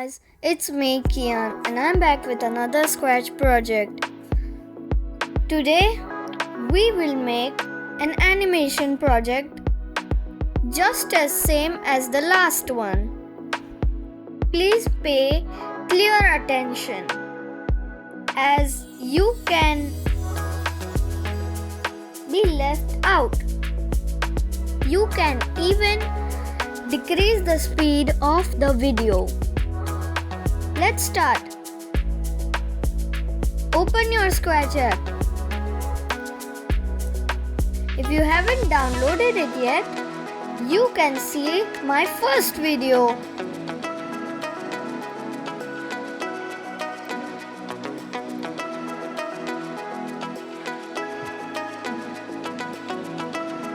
guys, it's me Kian and I'm back with another Scratch project. Today we will make an animation project just as same as the last one. Please pay clear attention as you can be left out. You can even decrease the speed of the video. Let's start. Open your Scratch app. If you haven't downloaded it yet, you can see my first video.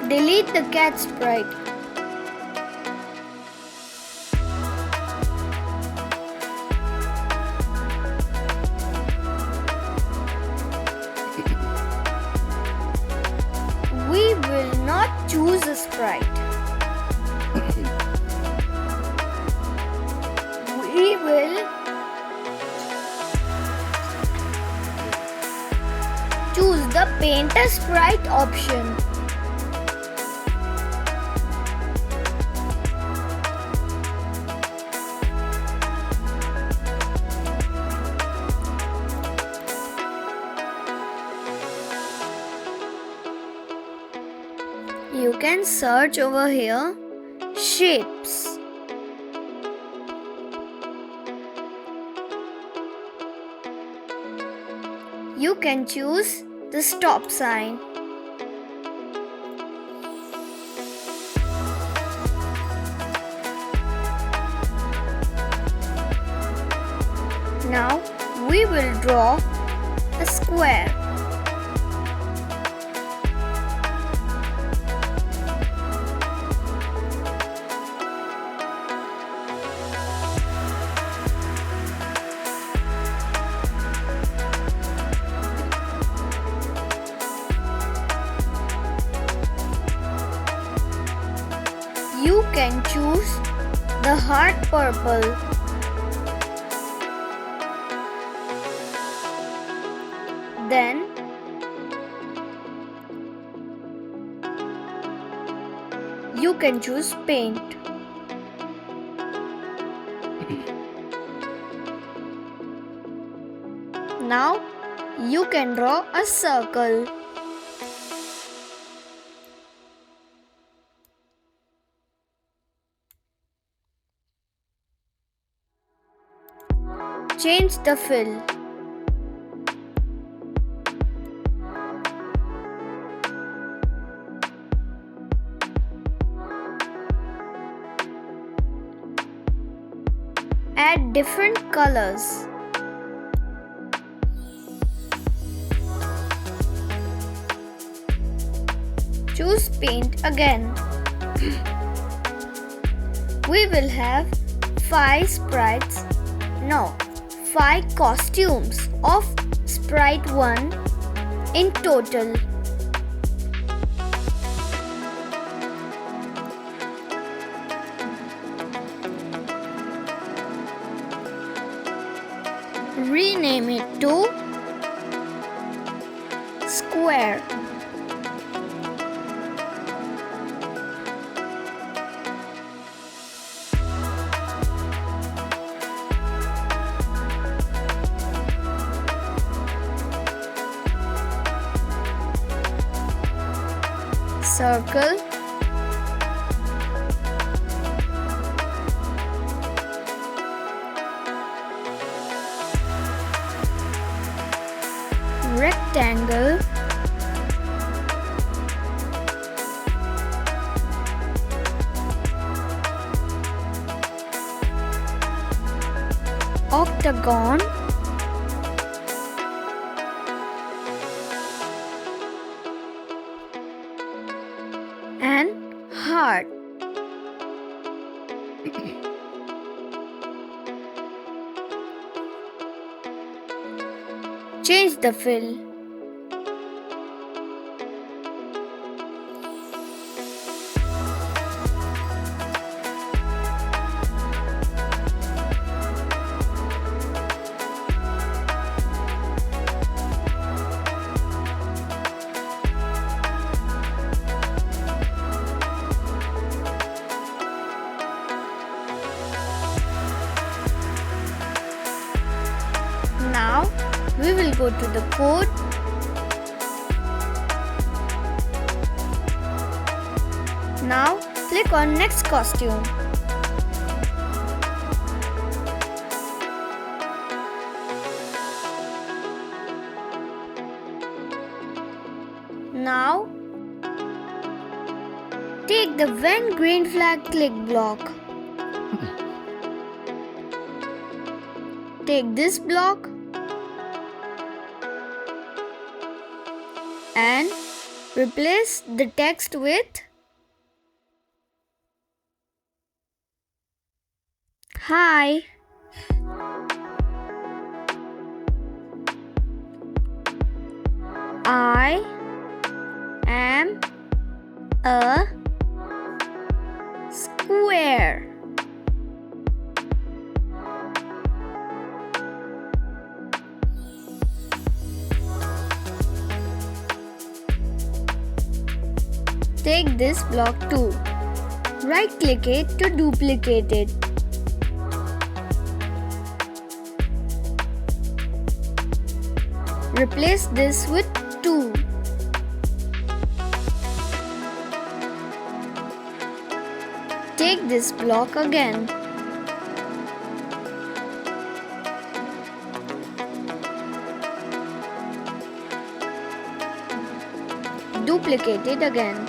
Delete the cat sprite. We will not choose a sprite. We will choose the paint a sprite option. You can search over here, shapes. You can choose the stop sign. Now we will draw a square. You can choose the heart purple. Then you can choose paint. Now you can draw a circle. Change the fill. Add different colors. Choose paint again. We will have 5 sprites. No, 5 costumes of Sprite 1 in total. Rename it to Square. Circle. Rectangle. Octagon. And heart. Change the fill. Now we will go to the code. Now click on next costume. Now take the when green flag click block. Take this block and replace the text with Hi. I am a square. Take this block too. Right click it to duplicate it. Replace this with 2. Take this block again. Duplicate it again.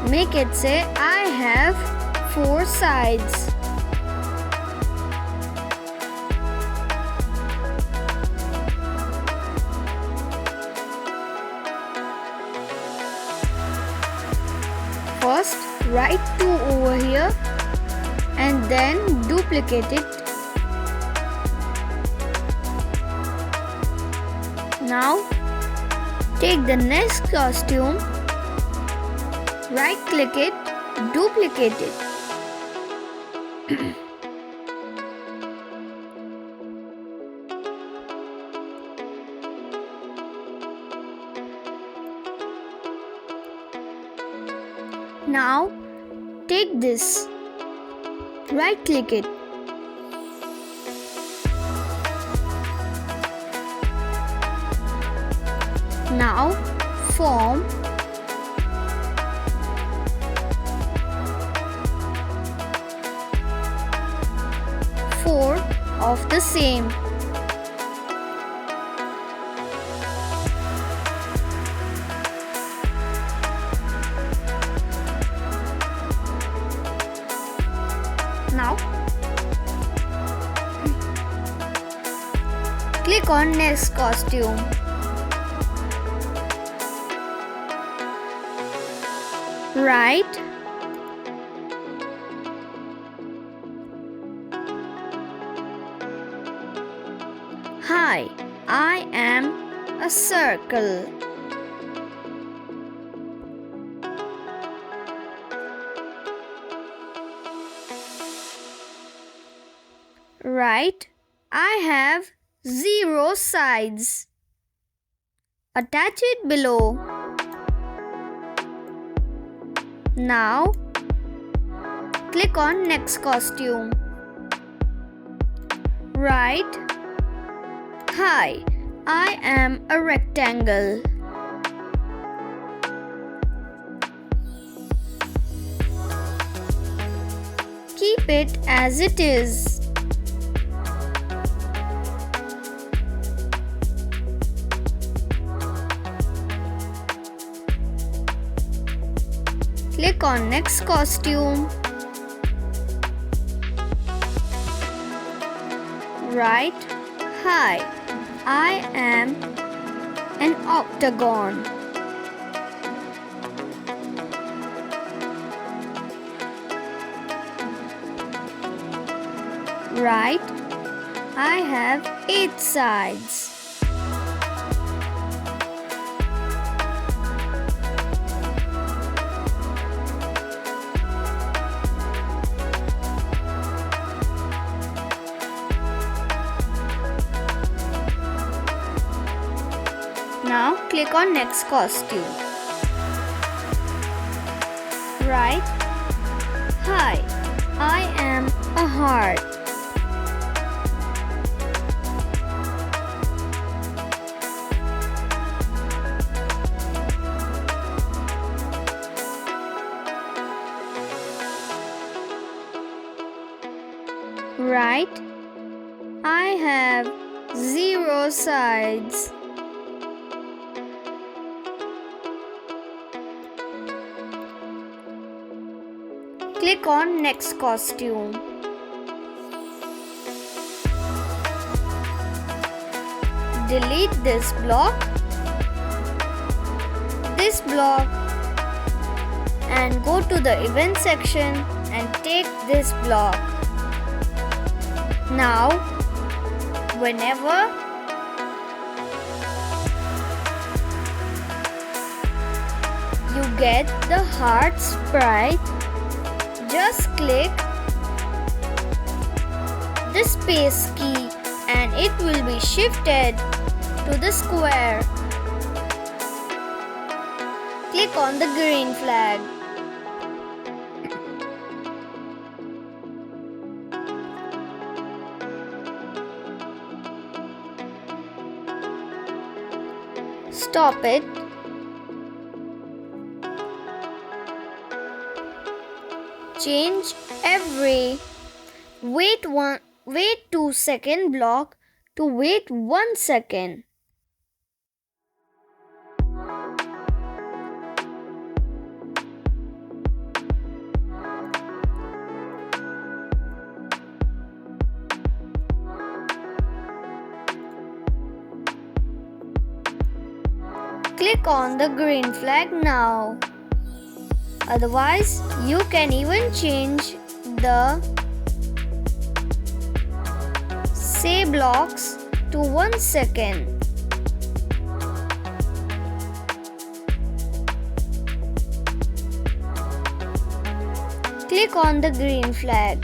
Make it say I have 4 sides. First write 2 over here and then duplicate it. Now take the next costume, right click it, duplicate it. Now take this, right click it. Now form four of the same. Now click on next costume. Right Hi, I am a circle. Right, I have 0 sides. Attach it below. Now, click on next costume. Right, Hi, I am a rectangle. Keep it as it is. Click on next costume. Right, Hi, I am an octagon. Right, I have 8 sides. Now click on next costume. Write, "Hi, I am a heart." Write, "I have 0 sides." Click on Next Costume. Delete this block, and go to the event section and take this block. Now, whenever you get the heart sprite, just click the space key and it will be shifted to the square. Click on the green flag. Stop it. Change every wait 2 second block to wait 1 second. Click on the green flag now. Otherwise, you can even change the say blocks to 1 second. Click on the green flag.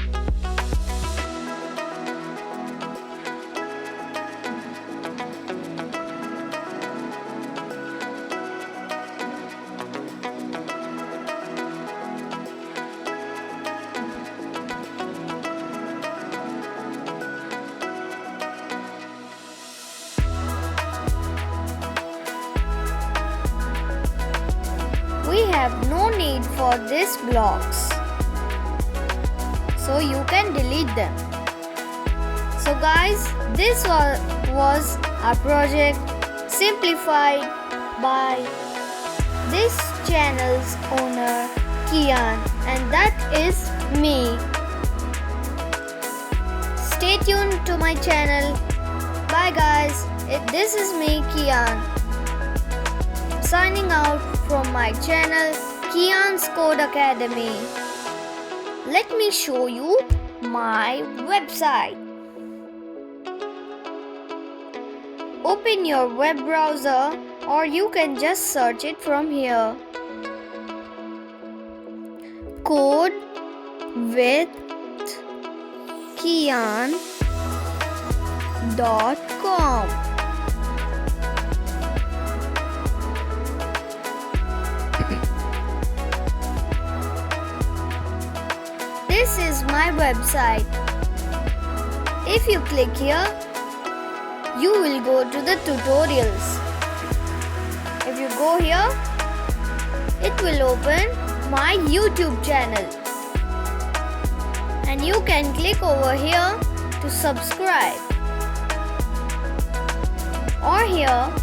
We have no need for these blocks, so you can delete them. So guys, this was our project simplified by this channel's owner Kian, and that is me. Stay tuned to my channel. Bye guys, this is me Kian, signing out from my channel Kian Code Academy. Let me show you my website. Open your web browser or you can just search it from here. Code with Kian.com. This is my website. If you click here, you will go to the tutorials. If you go here, it will open my YouTube channel. And you can click over here to subscribe. Or here,